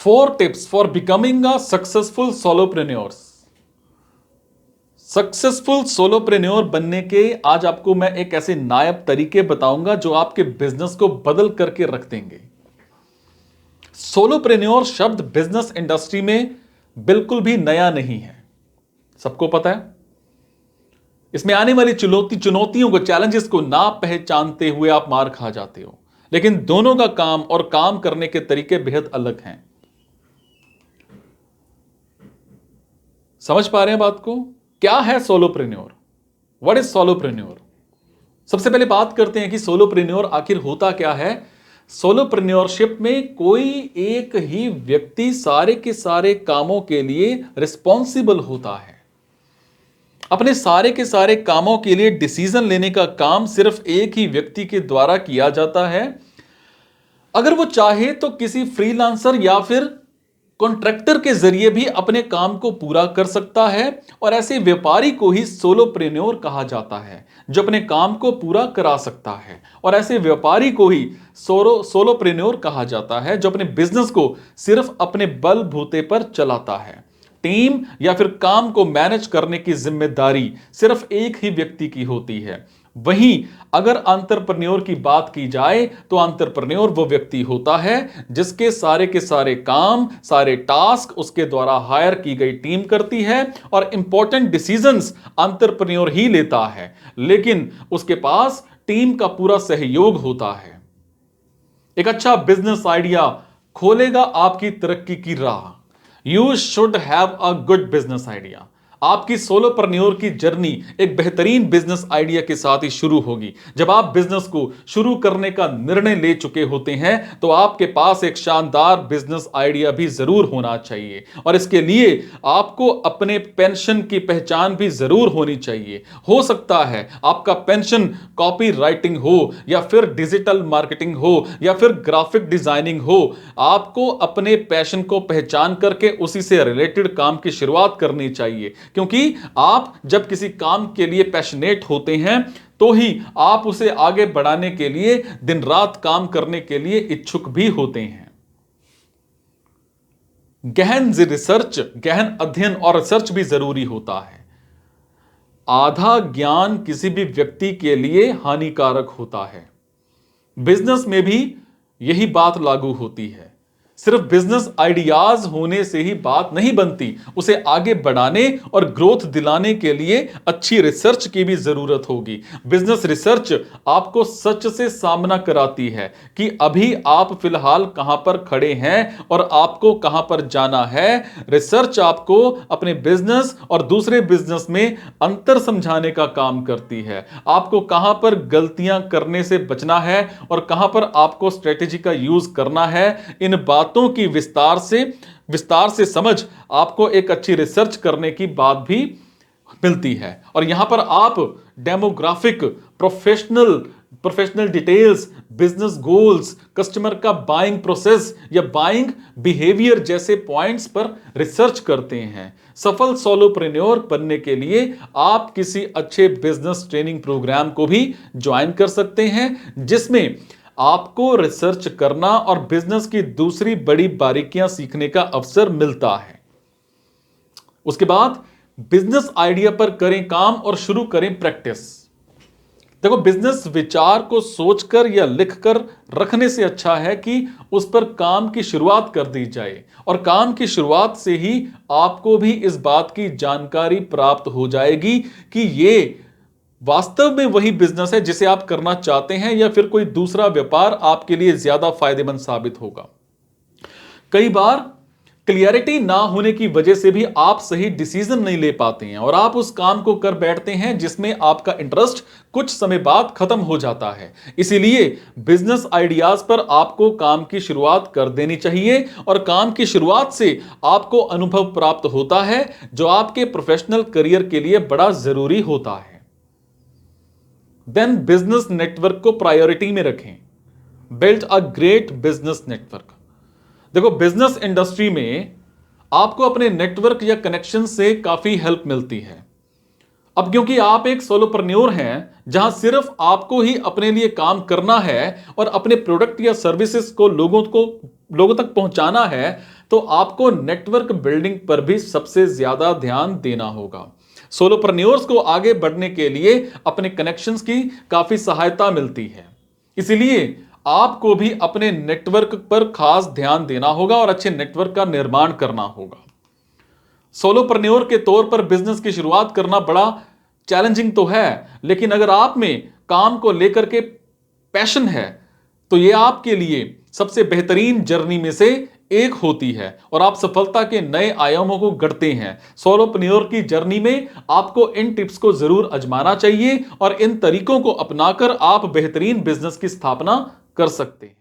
4 tips for becoming a successful solopreneurs। Successful solopreneur बनने के आज आपको मैं एक ऐसे नायाब तरीके बताऊंगा जो आपके बिजनेस को बदल करके रख देंगे। सोलोप्रेन्योर शब्द बिजनेस इंडस्ट्री में बिल्कुल भी नया नहीं है, सबको पता है। इसमें आने वाली चुनौतियों को, चैलेंजेस को ना पहचानते हुए आप मार खा जाते हो, लेकिन दोनों का काम और काम करने के तरीके बेहद अलग हैं। समझ पा रहे हैं बात को? क्या है सोलोप्रेन्योर? What is solopreneur? सबसे पहले बात करते हैं कि सोलोप्रेन्योर आखिर होता क्या है। सोलोप्रेन्योरशिप में कोई एक ही व्यक्ति सारे के सारे कामों के लिए रिस्पॉन्सिबल होता है। अपने सारे के सारे कामों के लिए डिसीजन लेने का काम सिर्फ एक ही व्यक्ति के द्वारा किया जाता है। अगर वो चाहे तो किसी फ्रीलांसर या फिर कॉन्ट्रैक्टर के जरिए भी अपने काम को पूरा कर सकता है, और ऐसे व्यापारी को ही सोलोप्रेन्योर कहा जाता है जो अपने काम को पूरा करा सकता है। और ऐसे व्यापारी को ही सोलोप्रेन्योर कहा जाता है जो अपने बिजनेस को सिर्फ अपने बलबूते पर चलाता है। टीम या फिर काम को मैनेज करने की जिम्मेदारी सिर्फ एक ही व्यक्ति की होती है। वहीं अगर एंटरप्रेन्योर की बात की जाए तो एंटरप्रेन्योर वो व्यक्ति होता है जिसके सारे के सारे काम, सारे टास्क उसके द्वारा हायर की गई टीम करती है, और इंपॉर्टेंट डिसीजंस एंटरप्रेन्योर ही लेता है, लेकिन उसके पास टीम का पूरा सहयोग होता है। एक अच्छा बिजनेस आइडिया खोलेगा आपकी तरक्की की राह। You should have a good business idea. आपकी सोलोप्रेन्योर की जर्नी एक बेहतरीन बिजनेस आइडिया के साथ ही शुरू होगी। जब आप बिजनेस को शुरू करने का निर्णय ले चुके होते हैं तो आपके पास एक शानदार बिजनेस आइडिया भी जरूर होना चाहिए, और इसके लिए आपको अपने पेंशन की पहचान भी जरूर होनी चाहिए। हो सकता है आपका पेंशन कॉपी राइटिंग हो, या फिर डिजिटल मार्केटिंग हो, या फिर ग्राफिक डिजाइनिंग हो। आपको अपने पैशन को पहचान करके उसी से रिलेटेड काम की शुरुआत करनी चाहिए, क्योंकि आप जब किसी काम के लिए पैशनेट होते हैं तो ही आप उसे आगे बढ़ाने के लिए दिन रात काम करने के लिए इच्छुक भी होते हैं। गहन रिसर्च, गहन अध्ययन और रिसर्च भी जरूरी होता है। आधा ज्ञान किसी भी व्यक्ति के लिए हानिकारक होता है। बिजनेस में भी यही बात लागू होती है। सिर्फ बिजनेस आइडियाज होने से ही बात नहीं बनती, उसे आगे बढ़ाने और ग्रोथ दिलाने के लिए अच्छी रिसर्च की भी जरूरत होगी। बिजनेस रिसर्च आपको सच से सामना कराती है कि अभी आप फिलहाल कहां पर खड़े हैं और आपको कहां पर जाना है। रिसर्च आपको अपने बिजनेस और दूसरे बिजनेस में अंतर समझाने का काम करती है। आपको कहां पर गलतियां करने से बचना है और कहां पर आपको स्ट्रेटेजी का यूज करना है, इन बातों की विस्तार से समझ आपको एक अच्छी रिसर्च करने की बात भी मिलती है। और यहां पर आप demographic, professional details, business goals, customer का बाइंग प्रोसेस या बाइंग बिहेवियर जैसे पॉइंट्स पर रिसर्च करते हैं। सफल सोलोप्रेन्योर बनने के लिए आप किसी अच्छे बिजनेस ट्रेनिंग प्रोग्राम को भी ज्वाइन कर सकते हैं, जिसमें आपको रिसर्च करना और बिजनेस की दूसरी बड़ी बारीकियां सीखने का अवसर मिलता है। उसके बाद बिजनेस आइडिया पर करें काम और शुरू करें प्रैक्टिस। देखो, बिजनेस विचार को सोचकर या लिखकर रखने से अच्छा है कि उस पर काम की शुरुआत कर दी जाए, और काम की शुरुआत से ही आपको भी इस बात की जानकारी प्राप्त हो जाएगी कि यह वास्तव में वही बिजनेस है जिसे आप करना चाहते हैं, या फिर कोई दूसरा व्यापार आपके लिए ज्यादा फायदेमंद साबित होगा। कई बार क्लियरिटी ना होने की वजह से भी आप सही डिसीजन नहीं ले पाते हैं, और आप उस काम को कर बैठते हैं जिसमें आपका इंटरेस्ट कुछ समय बाद खत्म हो जाता है। इसीलिए बिजनेस आइडियाज पर आपको काम की शुरुआत कर देनी चाहिए, और काम की शुरुआत से आपको अनुभव प्राप्त होता है जो आपके प्रोफेशनल करियर के लिए बड़ा जरूरी होता है। देन बिजनेस नेटवर्क को प्रायोरिटी में रखें। Build a great business network. देखो, बिजनेस इंडस्ट्री में आपको अपने नेटवर्क या कनेक्शन से काफी हेल्प मिलती है। अब क्योंकि आप एक सोलोप्रेन्योर हैं, जहां सिर्फ आपको ही अपने लिए काम करना है और अपने प्रोडक्ट या सर्विसेज को लोगों तक पहुंचाना है, तो आपको नेटवर्क बिल्डिंग पर भी सबसे ज्यादा ध्यान देना होगा। सोलोप्रेन्योर्स को आगे बढ़ने के लिए अपने कनेक्शंस की काफी सहायता मिलती है, इसलिए आपको भी अपने नेटवर्क पर खास ध्यान देना होगा और अच्छे नेटवर्क का निर्माण करना होगा। सोलोप्रेन्योर के तौर पर बिजनेस की शुरुआत करना बड़ा चैलेंजिंग तो है, लेकिन अगर आप में काम को लेकर के पैशन है, तो यह आपके लिए सबसे बेहतरीन जर्नी में से एक होती है और आप सफलता के नए आयामों को गढ़ते हैं। सोलोप्रेन्योर की जर्नी में आपको इन टिप्स को जरूर आजमाना चाहिए और इन तरीकों को अपनाकर आप बेहतरीन बिजनेस की स्थापना कर सकते हैं।